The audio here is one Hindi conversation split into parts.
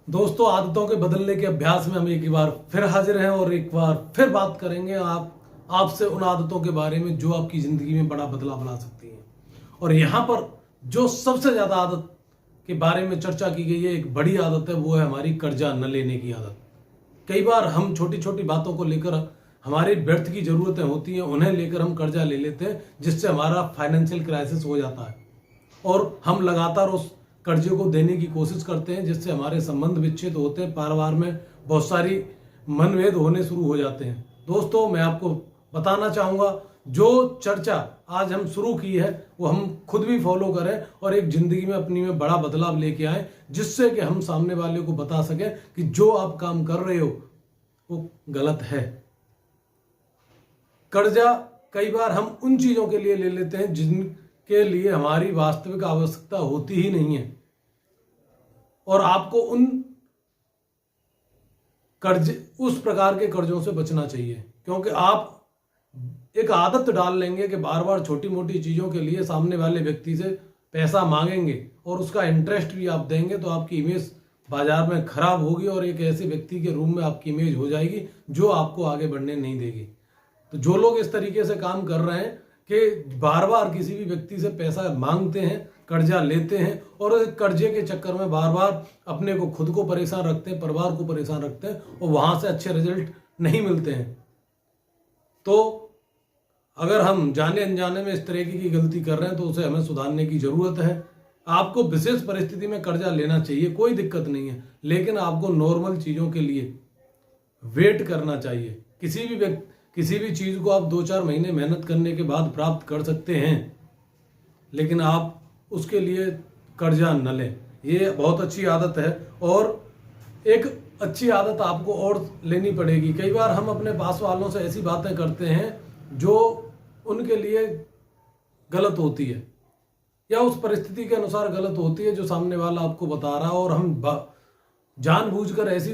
दोस्तों, आदतों के बदलने के अभ्यास में हम एक बार फिर हाजिर हैं और एक बार फिर बात करेंगे आपसे उन आदतों के बारे में जो आपकी जिंदगी में बड़ा बदलाव ला सकती हैं। और यहाँ पर जो सबसे ज्यादा आदत के बारे में चर्चा की गई है, एक बड़ी आदत है, वो है हमारी कर्जा न लेने की आदत। कई बार हम छोटी छोटी बातों को लेकर हमारे व्यर्थ की जरूरतें होती हैं, उन्हें लेकर हम कर्जा ले लेते हैं, जिससे हमारा फाइनेंशियल क्राइसिस हो जाता है और हम लगातार उस कर्जे को देने की कोशिश करते हैं, जिससे हमारे संबंध विच्छेद होते हैं, परिवार में बहुत सारी मनभेद होने शुरू हो जाते हैं। दोस्तों, मैं आपको बताना चाहूंगा, जो चर्चा आज हम शुरू की है वो हम खुद भी फॉलो करें और एक जिंदगी में अपनी में बड़ा बदलाव लेके आए, जिससे कि हम सामने वाले को बता सकें कि जो आप काम कर रहे हो वो गलत है। कर्जा कई बार हम उन चीजों के लिए ले लेते हैं जिनके लिए हमारी वास्तविक आवश्यकता होती ही नहीं है, और आपको उस प्रकार के कर्जों से बचना चाहिए, क्योंकि आप एक आदत डाल लेंगे कि बार बार छोटी मोटी चीजों के लिए सामने वाले व्यक्ति से पैसा मांगेंगे और उसका इंटरेस्ट भी आप देंगे, तो आपकी इमेज बाजार में खराब होगी और एक ऐसे व्यक्ति के रूप में आपकी इमेज हो जाएगी जो आपको आगे बढ़ने नहीं देगी। तो जो लोग इस तरीके से काम कर रहे हैं कि बार बार किसी भी व्यक्ति से पैसा मांगते हैं, कर्जा लेते हैं और कर्जे के चक्कर में बार बार अपने को खुद को परेशान रखते हैं, परिवार को परेशान रखते हैं और वहां से अच्छे रिजल्ट नहीं मिलते हैं। तो अगर हम जाने अनजाने में इस तरीके की गलती कर रहे हैं तो उसे हमें सुधारने की जरूरत है। आपको विशेष परिस्थिति में कर्जा लेना चाहिए, कोई दिक्कत नहीं है, लेकिन आपको नॉर्मल चीजों के लिए वेट करना चाहिए। किसी भी चीज को आप 2-4 महीने मेहनत करने के बाद प्राप्त कर सकते हैं, लेकिन आप उसके लिए कर्जा न लें। ये बहुत अच्छी आदत है और एक अच्छी आदत आपको और लेनी पड़ेगी। कई बार हम अपने पास वालों से ऐसी बातें करते हैं जो उनके लिए गलत होती है या उस परिस्थिति के अनुसार गलत होती है जो सामने वाला आपको बता रहा है, और हम जानबूझकर ऐसी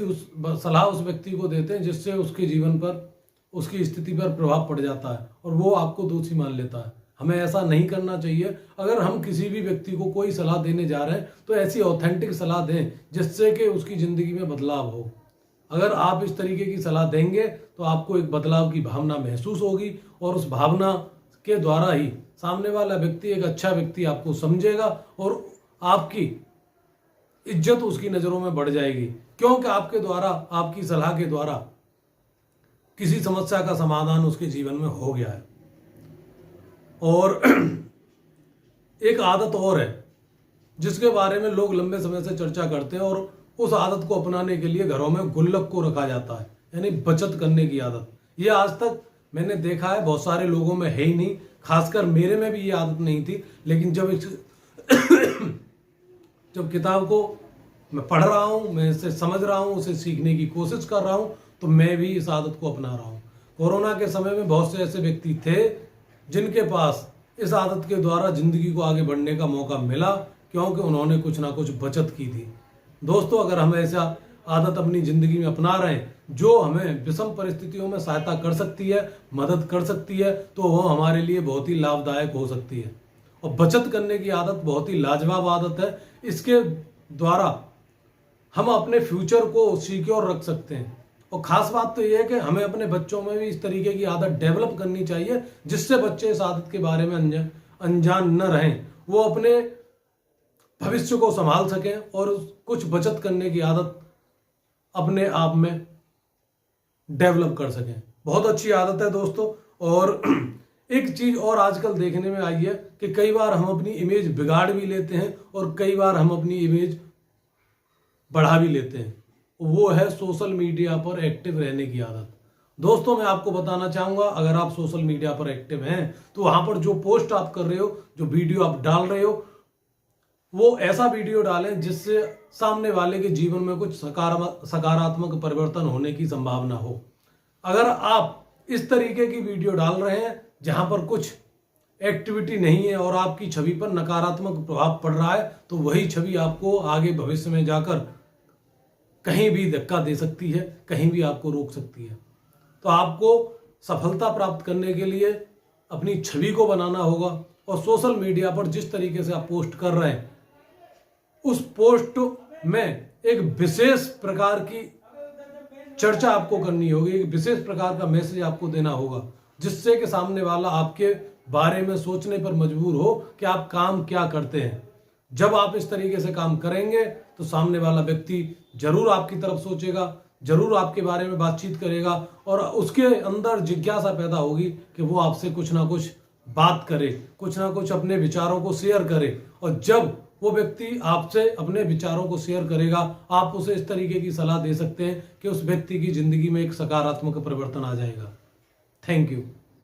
सलाह उस व्यक्ति को देते हैं जिससे उसके जीवन पर, उसकी स्थिति पर प्रभाव पड़ जाता है और वो आपको दोषी मान लेता है। हमें ऐसा नहीं करना चाहिए। अगर हम किसी भी व्यक्ति को कोई सलाह देने जा रहे हैं तो ऐसी ऑथेंटिक सलाह दें जिससे कि उसकी जिंदगी में बदलाव हो। अगर आप इस तरीके की सलाह देंगे तो आपको एक बदलाव की भावना महसूस होगी और उस भावना के द्वारा ही सामने वाला व्यक्ति एक अच्छा व्यक्ति आपको समझेगा और आपकी इज्जत उसकी नजरों में बढ़ जाएगी, क्योंकि आपके द्वारा, आपकी सलाह के द्वारा किसी समस्या का समाधान उसके जीवन में हो गया है। और एक आदत और है जिसके बारे में लोग लंबे समय से चर्चा करते हैं, और उस आदत को अपनाने के लिए घरों में गुल्लक को रखा जाता है, यानी बचत करने की आदत। ये आज तक मैंने देखा है बहुत सारे लोगों में है ही नहीं, खासकर मेरे में भी ये आदत नहीं थी, लेकिन जब किताब को मैं पढ़ रहा हूँ, मैं इसे समझ रहा हूँ, उसे सीखने की कोशिश कर रहा हूँ, तो मैं भी इस आदत को अपना रहा हूँ। कोरोना के समय में बहुत से ऐसे व्यक्ति थे जिनके पास इस आदत के द्वारा जिंदगी को आगे बढ़ने का मौका मिला, क्योंकि उन्होंने कुछ ना कुछ बचत की थी। दोस्तों, अगर हम ऐसा आदत अपनी जिंदगी में अपना रहे हैं जो हमें विषम परिस्थितियों में सहायता कर सकती है, मदद कर सकती है, तो वो हमारे लिए बहुत ही लाभदायक हो सकती है। और बचत करने की आदत बहुत ही लाजवाब आदत है। इसके द्वारा हम अपने फ्यूचर को सिक्योर रख सकते हैं। और खास बात तो यह है कि हमें अपने बच्चों में भी इस तरीके की आदत डेवलप करनी चाहिए, जिससे बच्चे इस आदत के बारे में अनजान न रहें, वो अपने भविष्य को संभाल सकें और कुछ बचत करने की आदत अपने आप में डेवलप कर सकें। बहुत अच्छी आदत है दोस्तों। और एक चीज और आजकल देखने में आई है कि कई बार हम अपनी इमेज बिगाड़ भी लेते हैं और कई बार हम अपनी इमेज बढ़ा भी लेते हैं, वो है सोशल मीडिया पर एक्टिव रहने की आदत। दोस्तों, मैं आपको बताना चाहूंगा, अगर आप सोशल मीडिया पर एक्टिव हैं तो वहां पर जो पोस्ट आप कर रहे हो, जो वीडियो आप डाल रहे हो, वो ऐसा वीडियो डालें जिससे सामने वाले के जीवन में कुछ सकारात्मक परिवर्तन होने की संभावना हो। अगर आप इस तरीके की वीडियो डाल रहे हैं जहां पर कुछ एक्टिविटी नहीं है और आपकी छवि पर नकारात्मक प्रभाव पड़ रहा है, तो वही छवि आपको आगे भविष्य में जाकर कहीं भी धक्का दे सकती है, कहीं भी आपको रोक सकती है। तो आपको सफलता प्राप्त करने के लिए अपनी छवि को बनाना होगा, और सोशल मीडिया पर जिस तरीके से आप पोस्ट कर रहे हैं उस पोस्ट में एक विशेष प्रकार की चर्चा आपको करनी होगी, एक विशेष प्रकार का मैसेज आपको देना होगा, जिससे कि सामने वाला आपके बारे में सोचने पर मजबूर हो कि आप काम क्या करते हैं। जब आप इस तरीके से काम करेंगे तो सामने वाला व्यक्ति जरूर आपकी तरफ सोचेगा, जरूर आपके बारे में बातचीत करेगा और उसके अंदर जिज्ञासा पैदा होगी कि वो आपसे कुछ ना कुछ बात करे, कुछ ना कुछ अपने विचारों को शेयर करे। और जब वो व्यक्ति आपसे अपने विचारों को शेयर करेगा, आप उसे इस तरीके की सलाह दे सकते हैं कि उस व्यक्ति की जिंदगी में एक सकारात्मक परिवर्तन आ जाएगा। Thank you.